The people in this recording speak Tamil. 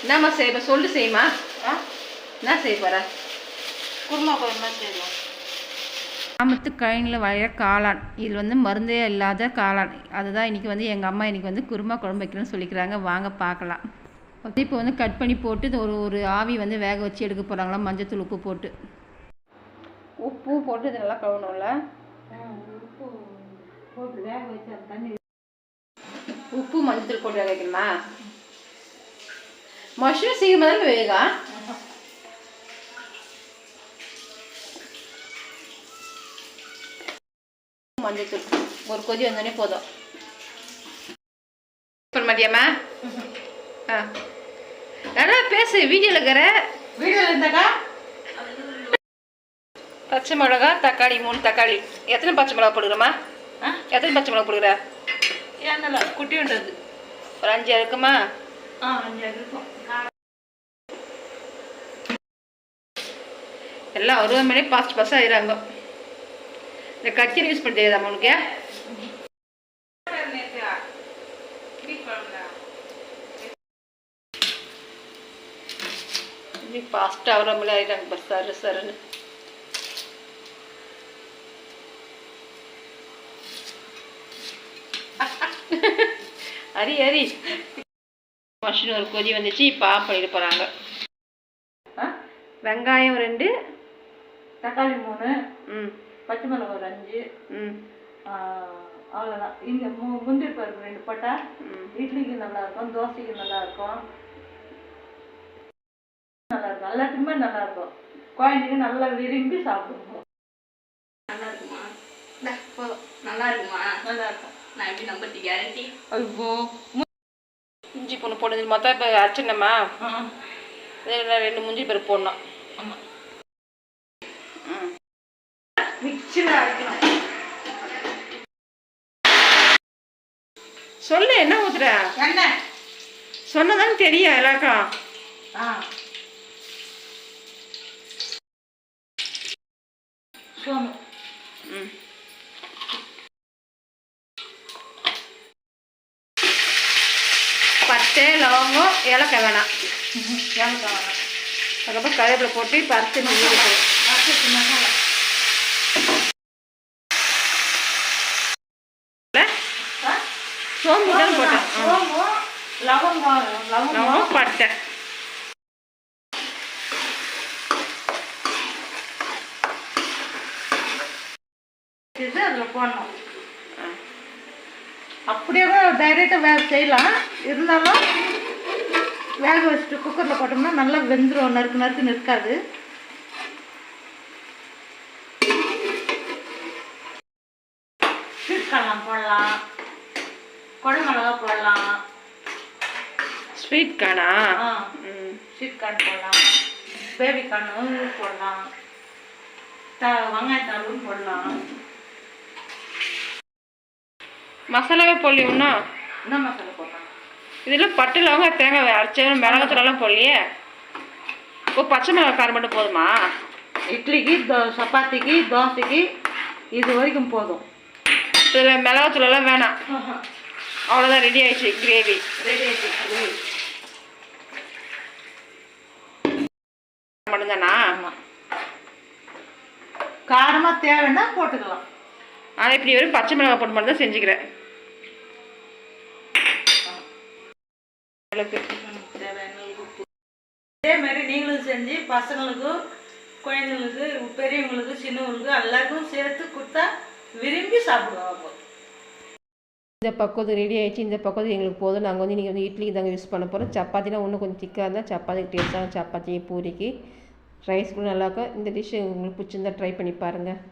என்னம்மா செய்ய சொல்லு செய்யுமா என்ன செய்ய போகிற? குருமா குழம்பு செய்யலாம். கிராமத்து கழனியில் வளைய காளான், இதில் வந்து மருந்தே இல்லாத காளான், அதுதான் இன்றைக்கி வந்து எங்கள் அம்மா இன்றைக்கி வந்து குருமா குழம்பு வைக்கணும்னு சொல்லிக்கிறாங்க. வாங்க பார்க்கலாம். இப்போ வந்து கட் பண்ணி போட்டு ஒரு ஆவி வந்து வேக வச்சு எடுக்க போகிறாங்களா. மஞ்சத்தூள் உப்பு போட்டு இது நல்லா கழுவணும்ல. உப்பு போட்டு வேக வச்சு தண்ணி உப்பு மஞ்சத்தூள் போட்டு வேக வைக்கணுமா? மஷ்ரூம் சீக்கிரமாக தான் வேகா. மஞ்சத்தூள் ஒரு கொதி வந்தோடனே போதும். சொல்ல மாட்டியாம்மா? நல்லா பேசு. வீடியோவில் இருக்கிற இருந்தாக்கா பச்சை மிளகா, தக்காளி, 3 தக்காளி. எத்தனை பச்சை மிளகா போடுகிறோமா? எத்தனை பச்சை மிளகா போடுகிற? ஏன்னா குட்டி உண்டது ஒரு 5 இருக்குமா? 5 இருக்கும். எல்லாம் ஒரு மணி பாஸ்ட் ஆயிடுறாங்க. இந்த கத்திரி யூஸ் பண்ணி தெரியாதா உனக்கு? ஃபாஸ்ட்டாக ஆகிற மாதிரி ஆயிடுறாங்க. பஸ் சருன்னு அரி மஷ்ரூம் ஒரு கொதி வந்துச்சு. இப்போ ஆஃப் பண்ணிட்டு போகிறாங்க. வெங்காயம் 2, தக்காளி 3, பச்சை மிளகா ஒரு 5, அவ்வளோதான். இங்கே முந்திரி பருப்பு 2 போட்டா இட்லிக்கு நல்லா இருக்கும், தோசைக்கு நல்லா இருக்கும், எல்லாத்துக்குமே நல்லா இருக்கும். குழந்தைங்க நல்லா விரும்பி சாப்பிடுவோம். நல்லா இருக்குமா? போதும். நல்லா இருக்குமா? நல்லா இருக்கும். நான் எப்படி நம்பத்தி கேரண்டி? ஐயோ, இஞ்சி பொண்ணு போடுறது மொத்தம் இப்போ அரைச்சிடணுமா? 2 முந்திரி பருப்பு போடணும். ஆமாம், மிக்சியில் அரைக்கணும். சொல்லு, என்ன ஊத்துற? என்ன சொன்னதானே தெரியும் எல்லாருக்கும். சோமு பச்சை, லவங்கம், ஏலக்காய் வேணாம். ஏலக்காய் வேணாம். அதுக்கப்புறம் கருவேப்பிலை போட்டு பருத்து மசாலா சோம்பு தான் போட்டேன். சோம்பு, லவங்கம், பட்டை. இது அதில் போடணும். அப்படியே டைரெக்டாக வேக செய்யலாம். இருந்தாலும் வேக வச்சுட்டு குக்கரில் போட்டோம்னா நல்லா வெந்துடும். நறுக்குன்னு இருக்காது. ஸ்வீட் கார்ன் போடலாம், குடமிளகா போடலாம். Sweet Karnaugh? ஸ்வீட் கார்ன் போடலாம், பேபி கார்னு போடலாம், வெங்காயத்தாலும் போடலாம். மசாலாவே போடலையே ஒன்றா? என்ன மசாலா போடலாம்? இதில் பட்டு, லவங்கம், தேங்காய் அரைச்சி மிளகாத்தூளெல்லாம் போடலையே. இப்போ பச்சை மிளகா காரம் மட்டும் போதுமா? இட்லிக்கு, சப்பாத்திக்கு, தோசைக்கு இது வரைக்கும் போதும். இதில் மிளகாத்தூளெல்லாம் வேணாம். அவ்வளோதான், ரெடி ஆயிடுச்சு கிரேவி. மட்டும்தானா? ஆமாம், காரமாக தேவைன்னா போட்டுக்கலாம். ஆனால் இப்படி வெறும் பச்சை மிளகா போட்டு மட்டும் தான் செஞ்சுக்கிறேன். இதே மாதிரி நீங்களும் செஞ்சு பசங்களுக்கு, குழந்தைங்களுக்கு, பெரியவங்களுக்கு, சின்னவங்களுக்கு எல்லாருக்கும் சேர்த்து கொடுத்தா விரும்பி சாப்பிடுவாங்க. இந்த பக்குவம் ரெடி ஆகிடுச்சு. இந்த பக்குவம் எங்களுக்கு போதும். நாங்கள் வந்து இன்றைக்கி வந்து இட்லிக்கு தாங்க யூஸ் பண்ண போகிறோம். சப்பாத்தினா இன்னும் கொஞ்சம் திக்காக இருந்தால் சப்பாத்திக்கு டேஸ்ட்டாக, சப்பாத்தி பூரிக்கு ரைஸ் கூட நல்லாயிருக்கும். இந்த டிஷ்ஷு உங்களுக்கு பிடிச்சிருந்தா ட்ரை பண்ணி பாருங்கள்.